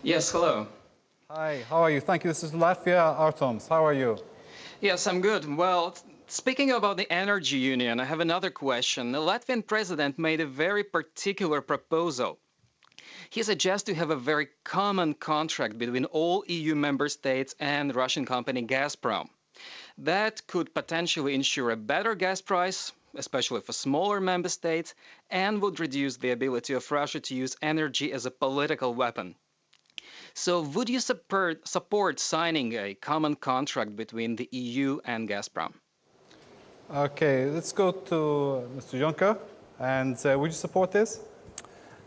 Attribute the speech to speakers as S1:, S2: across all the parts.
S1: Yes, hello.
S2: Hi, how are you? Thank you. This is Latvia Artoms. How are you?
S1: Yes, I'm good. Well, speaking about the energy union, I have another question. The Latvian president made a very particular proposal. He suggests to have a very common contract between all EU member states and Russian company Gazprom. That could potentially ensure a better gas price, especially for smaller member states, and would reduce the ability of Russia to use energy as a political weapon. So would you support signing a common contract between the EU and Gazprom?
S2: Okay, let's go to Mr. Juncker. And would you support this?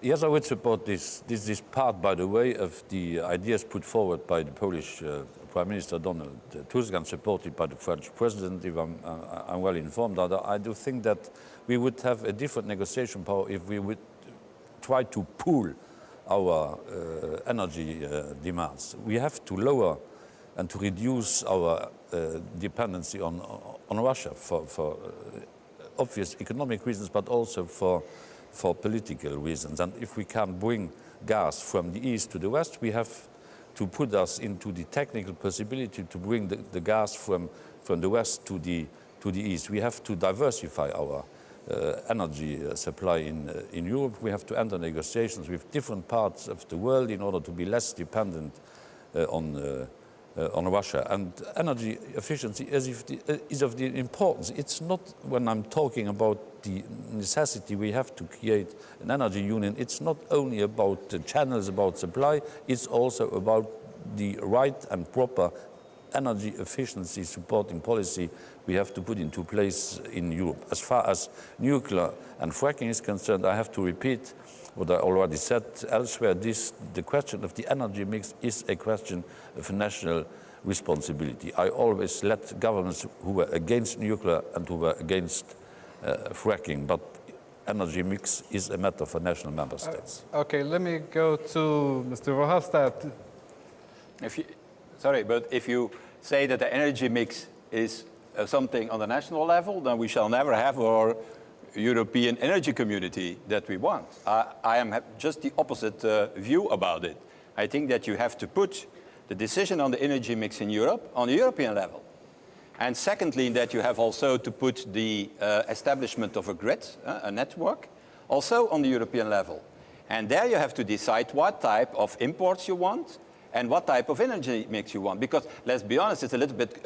S3: Yes, I would support this. This is part, by the way, of the ideas put forward by the Polish Prime Minister Donald Tusk and supported by the French President, if I'm well informed. I do think that we would have a different negotiation power if we would try to pool our energy demands. We have to lower and to reduce our dependency on Russia for obvious economic reasons, but also for political reasons. And if we can bring gas from the east to the west, we have to put us into the technical possibility to bring the gas from the west to the east. We have to diversify our energy supply in Europe. We have to enter negotiations with different parts of the world in order to be less dependent on Russia. And energy efficiency is of the importance. It's not, when I'm talking about the necessity we have to create an energy union, it's not only about the channels, about supply, it's also about the right and proper energy efficiency supporting policy we have to put into place in Europe. As far as nuclear and fracking is concerned, I have to repeat what I already said elsewhere. The question of the energy mix is a question of national responsibility. I always let governments who were against nuclear and who were against fracking, but energy mix is a matter for national member states.
S2: Okay, let me go to Mr. Verhofstadt.
S4: Sorry, but if you say that the energy mix is something on the national level, then we shall never have our European energy community that we want. I am just the opposite view about it. I think that you have to put the decision on the energy mix in Europe on the European level. And secondly, that you have also to put the establishment of a grid, a network, also on the European level. And there you have to decide what type of imports you want and what type of energy mix you want. Because let's be honest, it's a little bit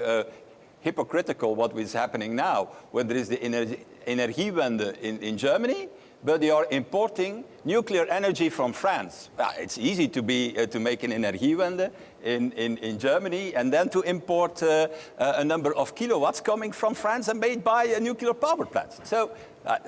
S4: hypocritical what is happening now, when there is the Energiewende in Germany, but they are importing nuclear energy from France. It's easy to make an Energiewende in Germany and then to import a number of kilowatts coming from France and made by nuclear power plants. So,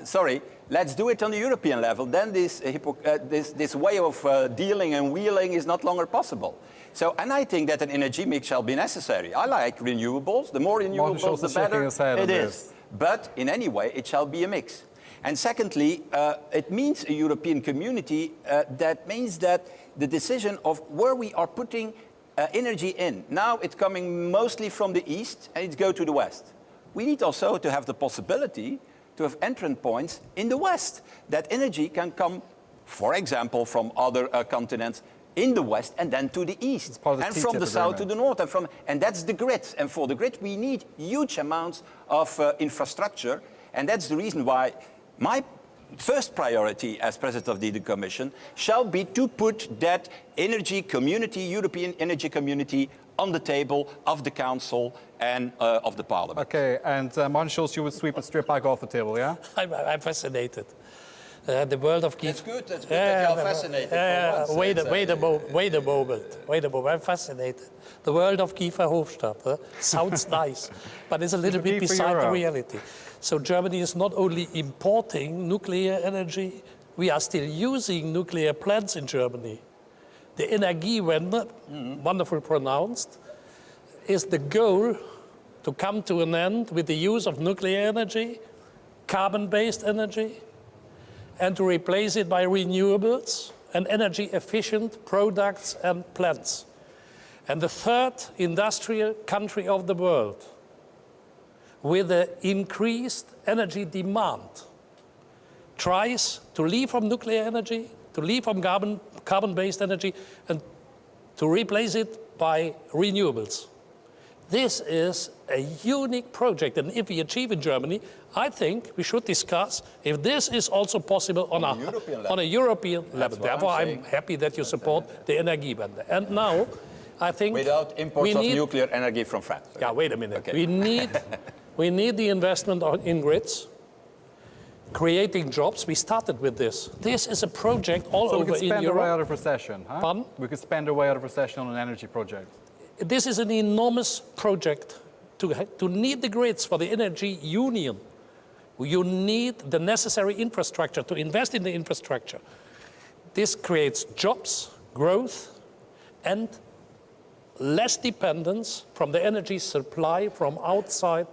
S4: sorry, let's do it on the European level. Then this way of dealing and wheeling is not longer possible. So, and I think that an energy mix shall be necessary. I like renewables. The more renewables, the better it is. But in any way, it shall be a mix. And secondly, it means a European community. That means that the decision of where we are putting energy in. Now it's coming mostly from the east and it's go to the west. We need also to have the possibility to have entrance points in the west. That energy can come, for example, from other continents in the west and then to the east. And from the south to the north. And that's the grid. And for the grid, we need huge amounts of infrastructure. And that's the reason why my first priority as President of the Commission shall be to put that energy community, European energy community, on the table of the Council and of the Parliament.
S2: Okay, and Martin Schulz, you would sweep a strip back off the table, yeah?
S5: I'm fascinated. The world of
S4: That's good that you're fascinated.
S5: Wait a moment. I'm fascinated. The world of Guy Verhofstadt sounds nice, but it's a little bit beside the reality. So Germany is not only importing nuclear energy, we are still using nuclear plants in Germany. The Energiewende, wonderful pronounced, is the goal to come to an end with the use of nuclear energy, carbon-based energy, and to replace it by renewables and energy-efficient products and plants. And the third industrial country of the world with an increased energy demand tries to leave from nuclear energy, to leave from carbon-based energy, and to replace it by renewables. This is a unique project, and if we achieve in Germany, I think we should discuss if this is also possible on a European level. Therefore, I'm happy that you support the Energiewende. And now, I think
S4: without imports of nuclear energy from France.
S5: Yeah, wait a minute.
S4: Okay.
S5: We need the investment in grids, creating jobs. We started with this. This is a project all over in Europe.
S2: So we could spend our way out of recession, huh?
S5: Pardon?
S2: We could spend our way out of recession on an energy project.
S5: This is an enormous project to need the grids for the energy union. You need the necessary infrastructure to invest in the infrastructure. This creates jobs, growth, and less dependence from the energy supply from outside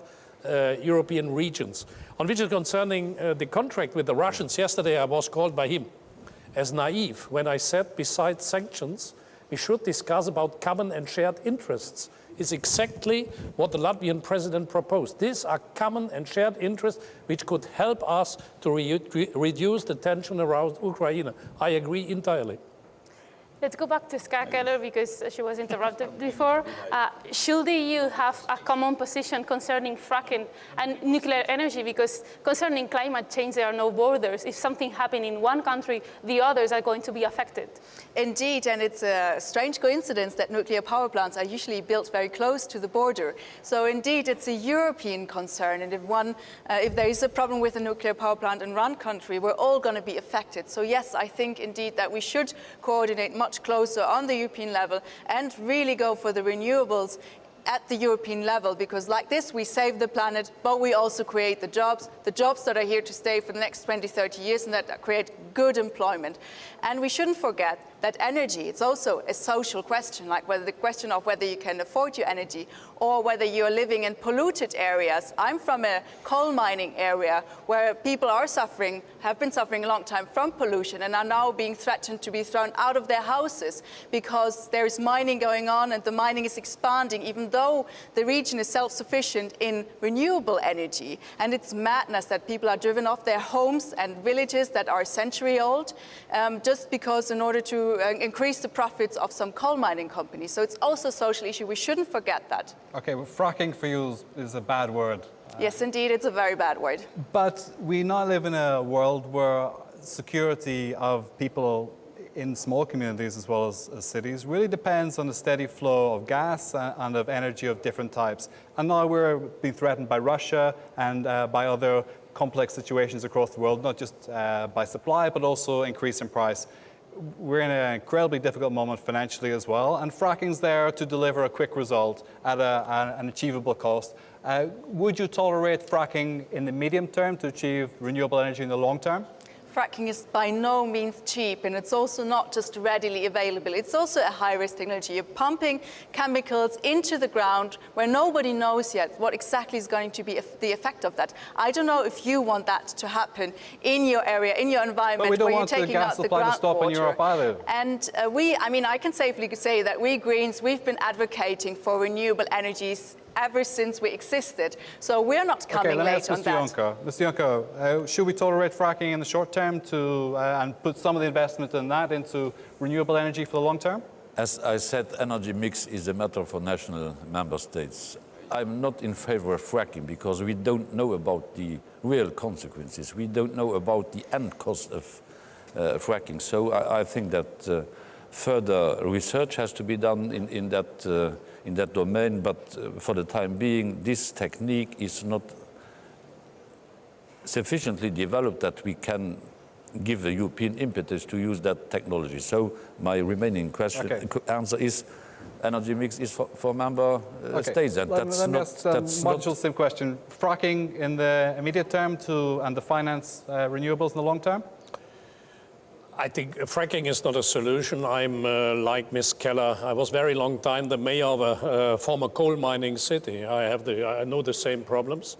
S5: European regions. On which is concerning the contract with the Russians, yesterday I was called by him as naive when I said, besides sanctions, we should discuss about common and shared interests. Is exactly what the Latvian president proposed. These are common and shared interests which could help us to reduce the tension around Ukraine. I agree entirely.
S6: Let's go back to Ska Keller because she was interrupted before. Should the EU have a common position concerning fracking and nuclear energy? Because concerning climate change, there are no borders. If something happens in one country, the others are going to be affected.
S7: Indeed, and it's a strange coincidence that nuclear power plants are usually built very close to the border. So indeed, it's a European concern. And if there is a problem with a nuclear power plant in one country, we're all going to be affected. So yes, I think indeed that we should coordinate much closer on the European level and really go for the renewables at the European level, because like this we save the planet, but we also create the jobs that are here to stay for the next 20, 30 years and that create good employment. And we shouldn't forget that energy, it's also a social question, like the question of whether you can afford your energy or whether you're living in polluted areas. I'm from a coal mining area where people are suffering, have been suffering a long time from pollution and are now being threatened to be thrown out of their houses because there is mining going on and the mining is expanding, even though the region is self-sufficient in renewable energy. And it's madness that people are driven off their homes and villages that are century-old just because in order to increase the profits of some coal mining companies. So it's also a social issue. We shouldn't forget that.
S2: Okay, well, fracking for you is a bad word.
S7: Yes, indeed, it's a very bad word.
S2: But we now live in a world where security of people in small communities as well as cities really depends on the steady flow of gas and of energy of different types. And now we're being threatened by Russia and by other complex situations across the world, not just by supply, but also increase in price. We're in an incredibly difficult moment financially as well, and fracking's there to deliver a quick result at an achievable cost. Would you tolerate fracking in the medium term to achieve renewable energy in the long term?
S7: Fracking is by no means cheap, and it's also not just readily available. It's also a high-risk technology. You're pumping chemicals into the ground where nobody knows yet what exactly is going to be the effect of that. I don't know if you want that to happen in your area, in your environment,
S2: where you're
S7: taking out the groundwater.
S2: But we don't want the gas supply to stop in Europe either.
S7: And I can safely say that we Greens, we've been advocating for renewable energies ever since we existed. So we're not coming late on that.
S2: Mr. Juncker, should we tolerate fracking in the short term and put some of the investment in that into renewable energy for the long term?
S3: As I said, energy mix is a matter for national member states. I'm not in favor of fracking because we don't know about the real consequences. We don't know about the end cost of fracking. So I think that further research has to be done in that domain, but for the time being, this technique is not sufficiently developed that we can give the European impetus to use that technology. So my remaining answer is energy mix is for member states. And
S2: Let me ask the same question. Fracking in the immediate term and to finance renewables in the long term?
S5: I think fracking is not a solution. I'm like Ms. Keller. I was very long time the mayor of a former coal mining city. I know the same problems.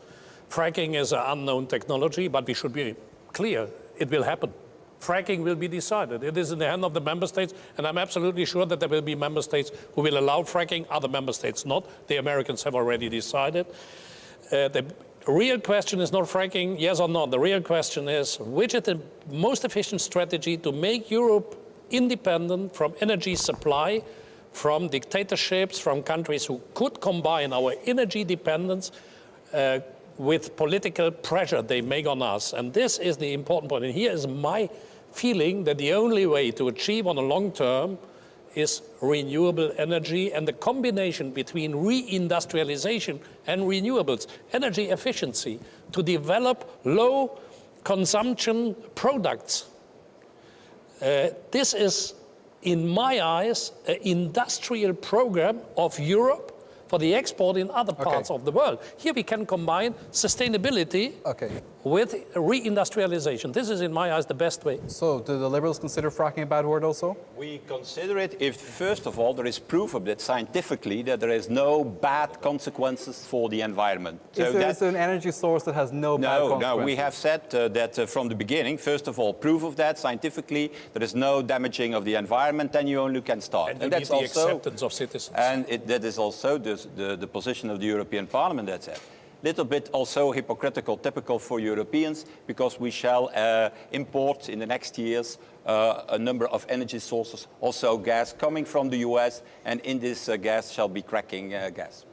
S5: Fracking is an unknown technology, but we should be clear, it will happen. Fracking will be decided. It is in the hand of the member states, and I'm absolutely sure that there will be member states who will allow fracking, other member states not. The Americans have already decided. The real question is not fracking, yes or no. The real question is, which is the most efficient strategy to make Europe independent from energy supply from dictatorships, from countries who could combine our energy dependence with political pressure they make on us. And this is the important point. And here is my feeling that the only way to achieve on the long term is renewable energy, and the combination between reindustrialization and renewables, energy efficiency, to develop low consumption products. This is, in my eyes, an industrial program of Europe for the export in other parts of the world. Here we can combine sustainability with reindustrialization. This is, in my eyes, the best way.
S2: So, do the Liberals consider fracking a bad word also?
S4: We consider it if, first of all, there is proof of it scientifically that there is no bad consequences for the environment.
S2: So is there an energy source that has no bad consequences?
S4: No, we have said that from the beginning, first of all, proof of that scientifically, there is no damaging of the environment, then you only can start.
S5: And that's also the acceptance of citizens.
S4: And that is also the position of the European Parliament, that's it. Little bit also hypocritical, typical for Europeans, because we shall import in the next years a number of energy sources, also gas coming from the US, and in this gas shall be cracking gas.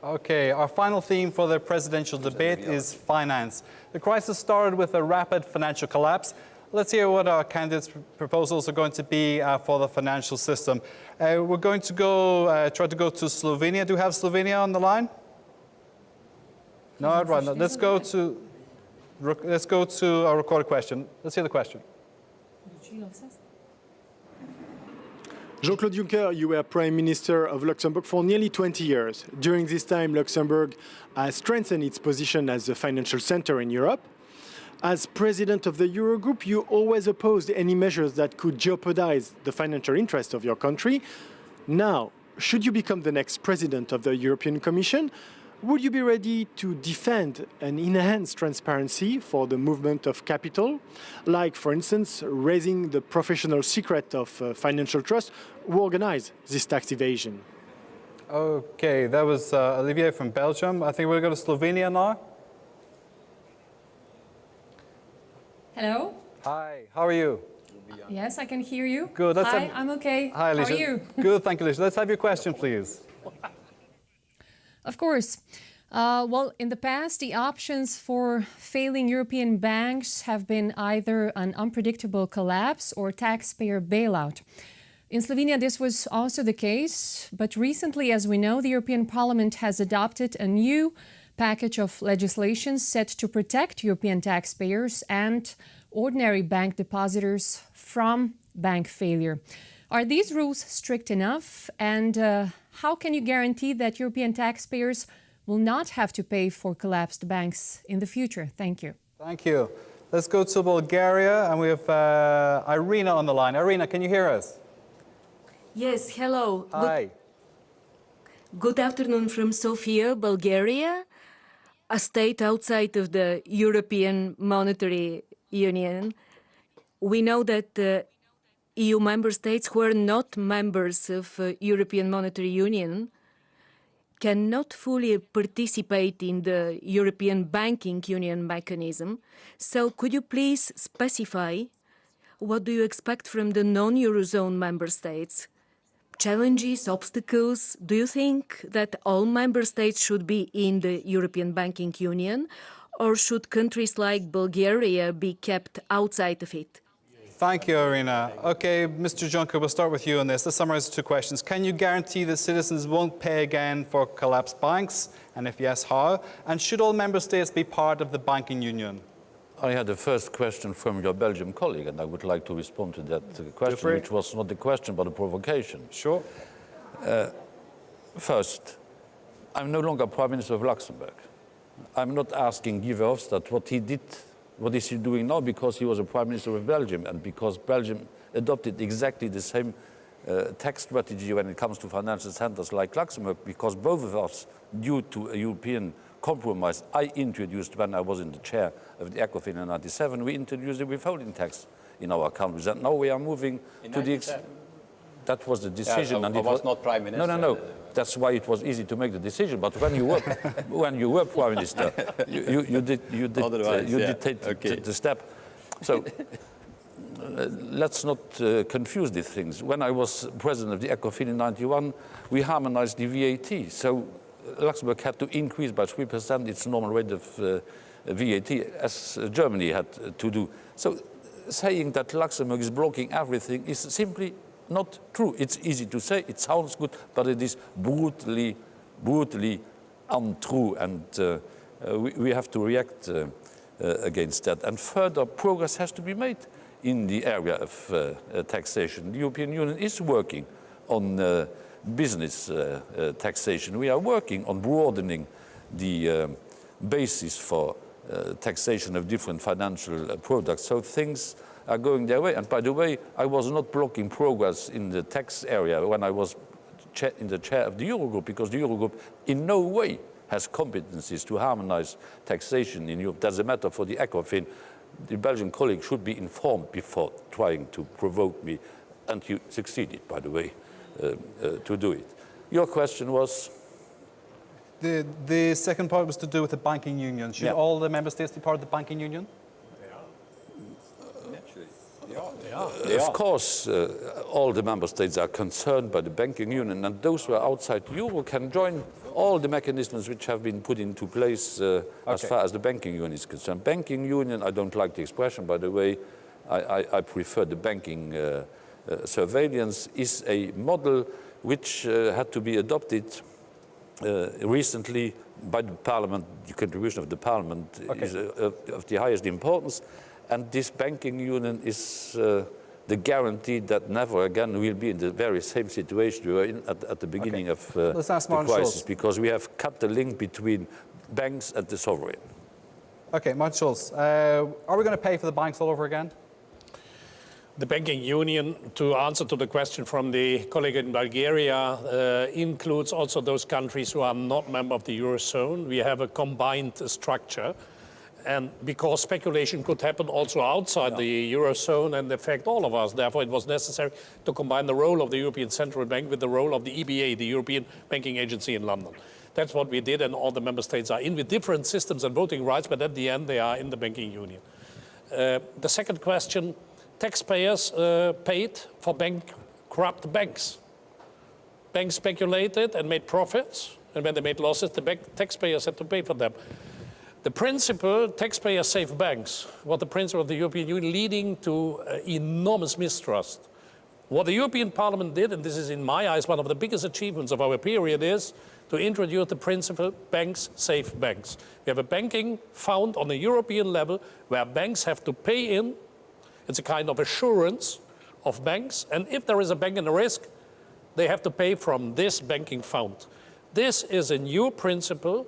S2: Okay, our final theme for the presidential debate is finance. The crisis started with a rapid financial collapse. Let's hear what our candidates' proposals are going to be for the financial system. We're going to try to go to Slovenia. Do we have Slovenia on the line? No, right. Let's go to a recorded question. Let's hear the question.
S8: Jean-Claude Juncker, you were Prime Minister of Luxembourg for nearly 20 years. During this time, Luxembourg has strengthened its position as a financial center in Europe. As President of the Eurogroup, you always opposed any measures that could jeopardize the financial interests of your country. Now, should you become the next President of the European Commission, would you be ready to defend and enhance transparency for the movement of capital, like, for instance, raising the professional secret of financial trusts who organize this tax evasion?
S2: Okay, that was Olivier from Belgium. I think we'll go to Slovenia now.
S9: Hello.
S2: Hi, how are you?
S9: Yes, I can hear you.
S2: Good.
S9: Hi, I'm okay.
S2: Hi, Alicia.
S9: How are you?
S2: Good, thank you, Alicia. Let's have your question, please.
S9: Of course. Well, in the past, the options for failing European banks have been either an unpredictable collapse or taxpayer bailout. In Slovenia, this was also the case. But recently, as we know, the European Parliament has adopted a new package of legislation set to protect European taxpayers and ordinary bank depositors from bank failure. Are these rules strict enough? And how can you guarantee that European taxpayers will not have to pay for collapsed banks in the future? Thank you.
S2: Thank you. Let's go to Bulgaria, and we have Irina on the line. Irina, can you hear us?
S10: Yes, hello.
S2: Hi.
S10: Good afternoon from Sofia, Bulgaria, a state outside of the European Monetary Union. We know that EU member states who are not members of European Monetary Union cannot fully participate in the European Banking Union mechanism. So could you please specify what do you expect from the non-Eurozone member states? Challenges, obstacles? Do you think that all member states should be in the European Banking Union, or should countries like Bulgaria be kept outside of it?
S2: Thank you, Irina. Okay, Mr. Juncker, we'll start with you on this. Let's summarize 2 questions. Can you guarantee that citizens won't pay again for collapsed banks? And if yes, how? And should all member states be part of the banking union?
S3: I had the first question from your Belgian colleague, and I would like to respond to that question, which was not a question but a provocation.
S2: Sure.
S3: First, I'm no longer Prime Minister of Luxembourg. I'm not asking Guy Verhofstadt what he did, what is he doing now, because he was a Prime Minister of Belgium and because Belgium adopted exactly the same tax strategy when it comes to financial centers like Luxembourg, because both of us, due to a European compromise I introduced when I was in the chair of the ECOFIN in 1997, we introduced a withholding tax in our countries. And now we are moving to the... That was the decision.
S4: Yeah,
S3: and
S4: I
S3: it
S4: was not Prime Minister.
S3: No. That's why it was easy to make the decision. But when you were, when you were Prime Minister, you did take the step. So let's not confuse these things. When I was president of the ECOFIN in '91, we harmonized the VAT. So Luxembourg had to increase by 3% its normal rate of VAT, as Germany had to do. So saying that Luxembourg is blocking everything is simply not true. It's easy to say, it sounds good, but it is brutally untrue, and we have to react against that. And further progress has to be made in the area of taxation. The European Union is working on business taxation. We are working on broadening the basis for taxation of different financial products. So things are going their way. And by the way, I was not blocking progress in the tax area when I was in the chair of the Eurogroup, because the Eurogroup in no way has competencies to harmonize taxation in Europe. That's a matter for the ECOFIN. The Belgian colleague should be informed before trying to provoke me, and you succeeded, by the way, to do it. Your question was?
S2: The second part was to do with the banking union. Should all the member states be part of the banking union?
S3: Of course, all the member states are concerned by the banking union, and those who are outside the euro can join all the mechanisms which have been put into place as far as the banking union is concerned. Banking union, I don't like the expression, by the way. I prefer the banking surveillance, is a model which had to be adopted recently by the Parliament. The contribution of the Parliament is of the highest importance. And this banking union is the guarantee that never again we'll be in the very same situation we were in at the beginning of the crisis, because we have cut the link between banks and the sovereign.
S2: Okay, Martin Schulz, are we going to pay for the banks all over again?
S5: The banking union, to answer to the question from the colleague in Bulgaria, includes also those countries who are not member of the Eurozone. We have a combined structure. And because speculation could happen also outside the Eurozone and affect all of us, therefore it was necessary to combine the role of the European Central Bank with the role of the EBA, the European Banking Agency in London. That's what we did, and all the member states are in with different systems and voting rights, but at the end they are in the banking union. The second question, taxpayers paid for bankrupt banks. Banks speculated and made profits, and when they made losses, the taxpayers had to pay for them. The principle, taxpayers save banks, was the principle of the European Union, leading to enormous mistrust. What the European Parliament did, and this is in my eyes one of the biggest achievements of our period, is to introduce the principle, banks save banks. We have a banking fund on a European level where banks have to pay in. It's a kind of assurance of banks, and if there is a bank in a risk, they have to pay from this banking fund. This is a new principle.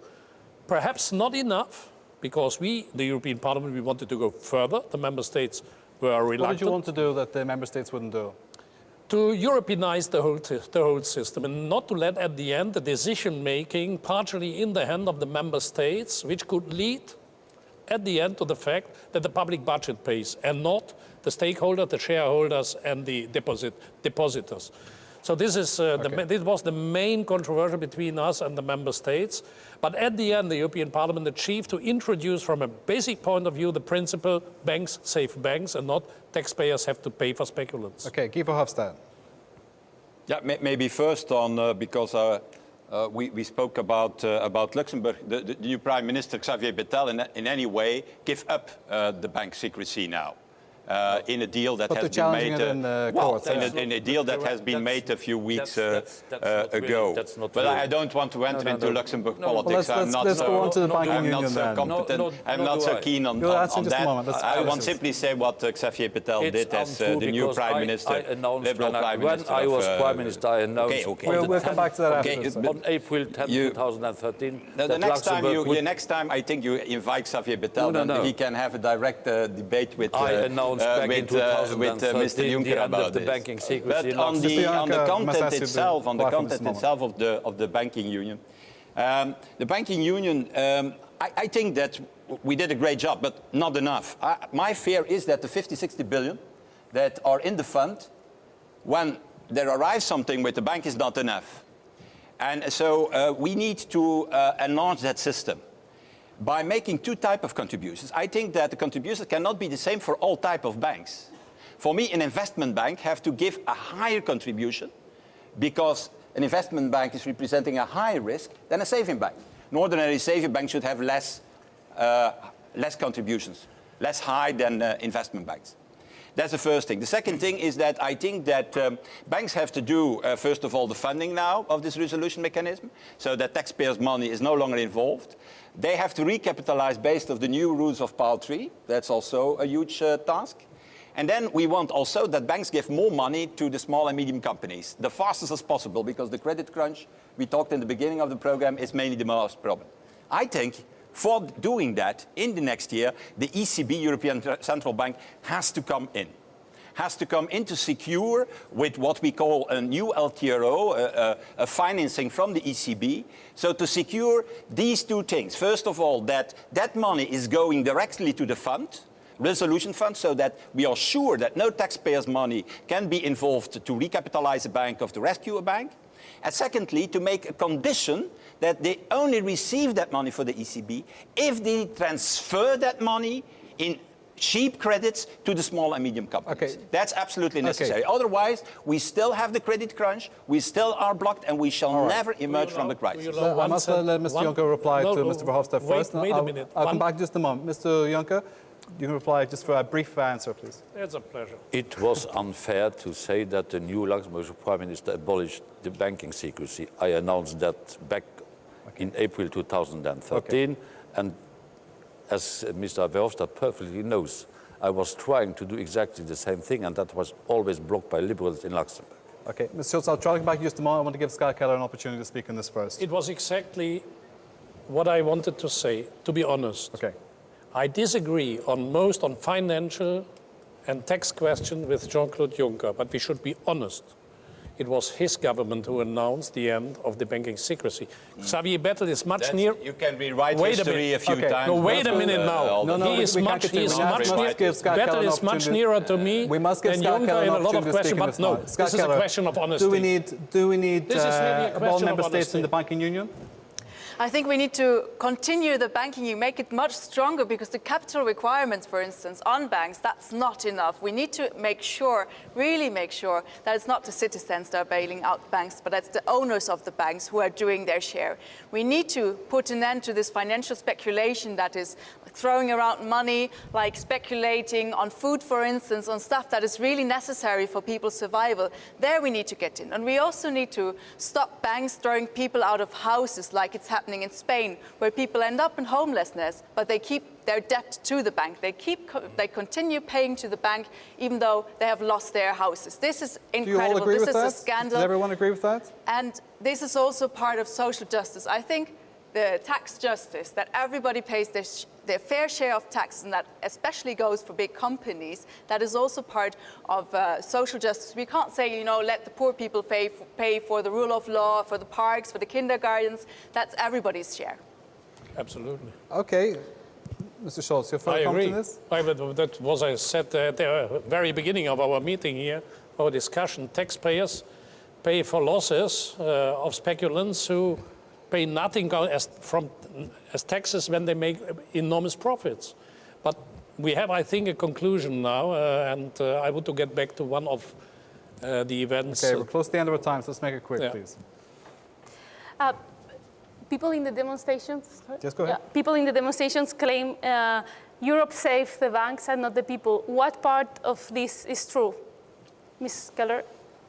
S5: Perhaps not enough, because we, the European Parliament, we wanted to go further. The member states were reluctant.
S2: What did you want to do that the member states wouldn't do?
S5: To Europeanize the whole system, and not to let at the end the decision-making partially in the hand of the member states, which could lead at the end to the fact that the public budget pays, and not the stakeholders, the shareholders, and the depositors. So this is this was the main controversy between us and the member states. But at the end, the European Parliament achieved to introduce, from a basic point of view, the principle banks save banks, and not taxpayers have to pay for speculants.
S2: Okay, Guy Verhofstadt.
S4: Yeah, maybe first on because we spoke about Luxembourg. The new Prime Minister Xavier Bettel in any way give up the bank secrecy now. In a deal that has been made in a deal that has been made a few weeks ago. But I don't want to enter into Luxembourg politics.
S2: Let's go on to the banking union
S4: so competent. I'm not so keen on that. I want simply say what Xavier Bettel did as the new Prime Minister, Liberal Prime Minister.
S3: When I was Prime Minister, I announced.
S2: We'll come back to that after.
S3: On April 10, 2013.
S4: The next time, I think you invite Xavier Bettel, then he can have a direct debate with.
S3: Back in 2013,
S4: with Mr. Juncker about
S3: the banking secrecy.
S4: But on the content itself, of the banking union, I think that we did a great job, but not enough. My fear is that the 50-60 billion that are in the fund, when there arrives something with the bank, is not enough. And so we need to enlarge that system by making two types of contributions. I think that the contributions cannot be the same for all types of banks. For me, an investment bank has to give a higher contribution because an investment bank is representing a higher risk than a saving bank. An ordinary saving bank should have less contributions, less high than investment banks. That's the first thing. The second thing is that I think that banks have to do, first of all, the funding now of this resolution mechanism, so that taxpayers' money is no longer involved. They have to recapitalize based on the new rules of Basel III. That's also a huge task. And then we want also that banks give more money to the small and medium companies, the fastest as possible, because the credit crunch we talked in the beginning of the program is mainly the most problem. I think for doing that, in the next year, the ECB, European Central Bank, has to come in. Has to come in to secure with what we call a new LTRO, a financing from the ECB. So to secure these two things. First of all, that money is going directly to the fund, resolution fund, so that we are sure that no taxpayers' money can be involved to recapitalize a bank or to rescue a bank. And secondly, to make a condition that they only receive that money for the ECB if they transfer that money in cheap credits to the small and medium companies.
S2: Okay.
S4: That's absolutely necessary.
S2: Okay.
S4: Otherwise, we still have the credit crunch, we still are blocked, and we shall never emerge from the crisis.
S2: I must let Mr. Juncker reply to Mr. Verhofstadt first.
S5: Wait a minute.
S2: I'll come back just a moment. Mr. Juncker, you can reply just for a brief answer, please.
S5: It's a pleasure.
S3: It was unfair to say that the new Luxembourg Prime Minister abolished the banking secrecy. I announced that back in April 2013, and as Mr. Verhofstadt perfectly knows, I was trying to do exactly the same thing, and that was always blocked by liberals in Luxembourg.
S2: Okay, Mr. Schulz, I'll try to come back in just a moment. I want to give Scott Keller an opportunity to speak on this first.
S5: It was exactly what I wanted to say, to be honest.
S2: Okay.
S5: I disagree on financial and tax questions with Jean-Claude Juncker, but we should be honest. It was his government who announced the end of the banking secrecy. Xavier Bettel is much nearer.
S4: You can rewrite history a few times.
S5: No, wait a minute now. He is much Bettel is much nearer to me than Juncker in a lot of questions. But no, this is a question of honesty.
S2: Do we need all member states in the banking union?
S7: I think we need to continue the banking union, make it much stronger, because the capital requirements, for instance, on banks, that's not enough. We need to make sure, really make sure, that it's not the citizens that are bailing out banks, but that's the owners of the banks who are doing their share. We need to put an end to this financial speculation that is throwing around money, like speculating on food, for instance, on stuff that is really necessary for people's survival. There we need to get in. And we also need to stop banks throwing people out of houses like it's happening in Spain, where people end up in homelessness, but they keep their debt to the bank. They continue paying to the bank even though they have lost their houses. This is incredible.
S2: Do you all agree
S7: this
S2: with
S7: is
S2: that?
S7: a scandal.
S2: Does everyone agree with that?
S7: And this is also part of social justice. I think the tax justice, that everybody pays their fair share of tax, and that especially goes for big companies, that is also part of social justice. We can't say, let the poor people pay for the rule of law, for the parks, for the kindergartens. That's everybody's share.
S5: Absolutely.
S2: Okay. Mr. Scholz, your further comment on this?
S5: That was, I said at the very beginning of our meeting here, our discussion. Taxpayers pay for losses of speculants who pay nothing as taxes when they make enormous profits. But we have, I think, a conclusion now, and I want to get back to one of the events.
S2: Okay, we're close to the end of our time, so let's make it quick, please.
S6: People in the demonstrations.
S2: Just go ahead.
S6: Yeah, people in the demonstrations claim Europe saved the banks and not the people. What part of this is true, Ms. Keller?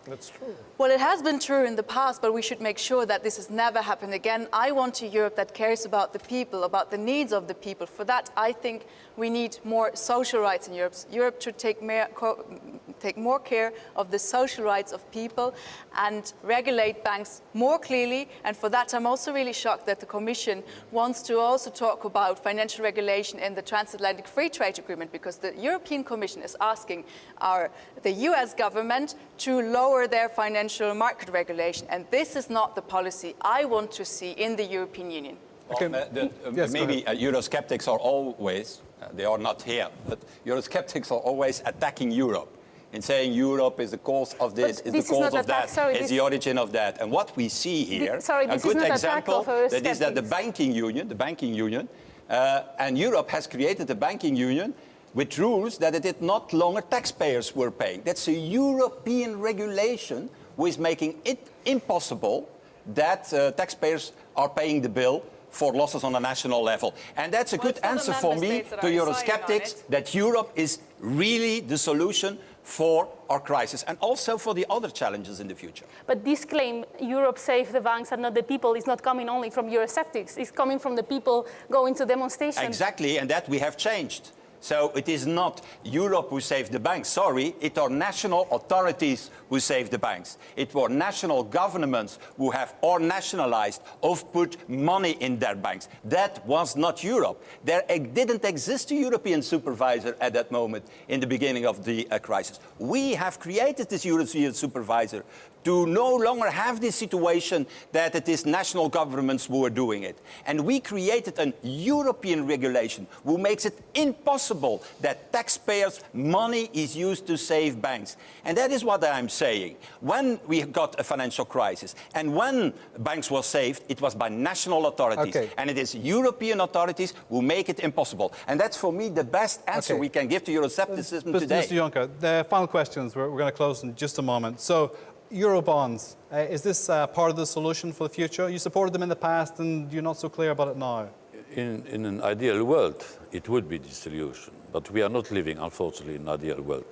S5: That's true.
S7: Well, it has been true in the past, but we should make sure that this has never happened again. I want a Europe that cares about the people, about the needs of the people. For that, I think we need more social rights in Europe. Europe should take more care of the social rights of people and regulate banks more clearly. And for that, I'm also really shocked that the Commission wants to also talk about financial regulation in the Transatlantic Free Trade Agreement, because the European Commission is asking the US government to lower their financial market regulation. And this is not the policy I want to see in the European Union.
S2: Okay.
S4: Maybe Eurosceptics are always, they are not here, but Eurosceptics are always attacking Europe and saying Europe is the cause of this, is the cause of that, is the origin of that. And what we see here, a good example, that is that the banking union, and Europe has created a banking union with rules that it no longer taxpayers were paying. That's a European regulation which is making it impossible that taxpayers are paying the bill for losses on a national level. And that's a good answer for me to Eurosceptics that Europe is really the solution for our crisis and also for the other challenges in the future.
S6: But this claim, Europe save the banks and not the people, is not coming only from Eurosceptics. It's coming from the people going to demonstrations.
S4: Exactly, and that we have changed. So it is not Europe who saved the banks, sorry, it are national authorities who saved the banks. It were national governments who have or nationalized or put money in their banks. That was not Europe. There didn't exist a European supervisor at that moment in the beginning of the crisis. We have created this European supervisor to no longer have this situation that it is national governments who are doing it. And we created a European regulation who makes it impossible that taxpayers' money is used to save banks. And that is what I'm saying. When we got a financial crisis and when banks were saved, it was by national authorities.
S2: Okay.
S4: And it is European authorities who make it impossible. And that's for me the best answer we can give to Euroscepticism today.
S2: Mr. Juncker, the final questions, we're going to close in just a moment. So, Eurobonds, is this part of the solution for the future? You supported them in the past and you're not so clear about it now.
S3: In an ideal world, it would be the solution, but we are not living, unfortunately, in an ideal world.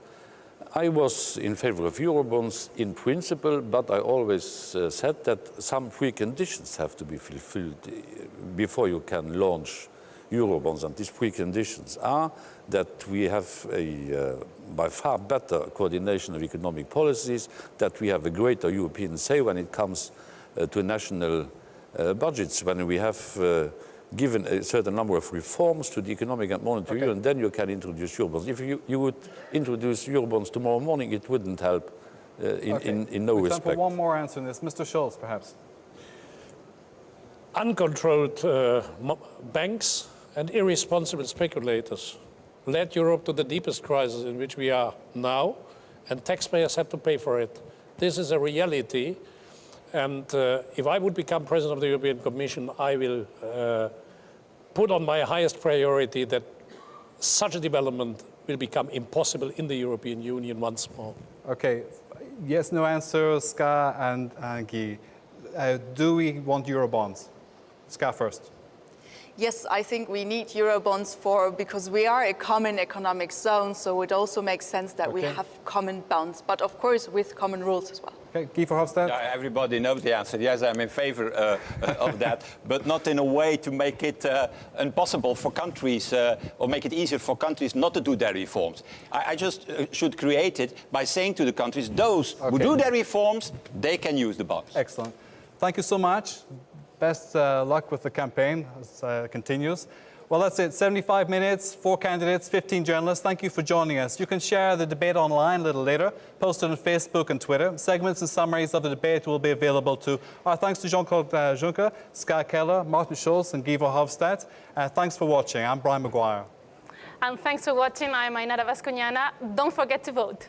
S3: I was in favor of Eurobonds in principle, but I always said that some preconditions have to be fulfilled before you can launch Eurobonds, and these preconditions are that we have a by far better coordination of economic policies, that we have a greater European say when it comes to national budgets, when we have given a certain number of reforms to the economic and monetary union, then you can introduce Eurobonds. If you would introduce Eurobonds tomorrow morning, it wouldn't help in no respect.
S2: Time for one more answer on this. Mr. Schulz, perhaps.
S5: Uncontrolled banks and irresponsible speculators led Europe to the deepest crisis in which we are now, and taxpayers had to pay for it. This is a reality, and if I would become president of the European Commission, I will put on my highest priority that such a development will become impossible in the European Union once more.
S2: Okay, yes, no answer, Ska and Guy. Do we want Eurobonds? Ska first.
S7: Yes, I think we need Eurobonds because we are a common economic zone, so it also makes sense that we have common bonds, but of course with common rules as well.
S2: Okay, Guy Verhofstadt?
S4: Yeah, everybody knows the answer. Yes, I'm in favor of that, but not in a way to make it impossible for countries or make it easier for countries not to do their reforms. I just should create it by saying to the countries, those who do their reforms, they can use the bonds.
S2: Excellent. Thank you so much. Best luck with the campaign as it continues. Well, that's it. 75 minutes, 4 candidates, 15 journalists. Thank you for joining us. You can share the debate online a little later, posted on Facebook and Twitter. Segments and summaries of the debate will be available too. Our thanks to Jean-Claude Juncker, Ska Keller, Martin Schulz and Guy Verhofstadt. Thanks for watching. I'm Brian Maguire.
S6: And thanks for watching. I'm Ainara Vasconjana. Don't forget to vote.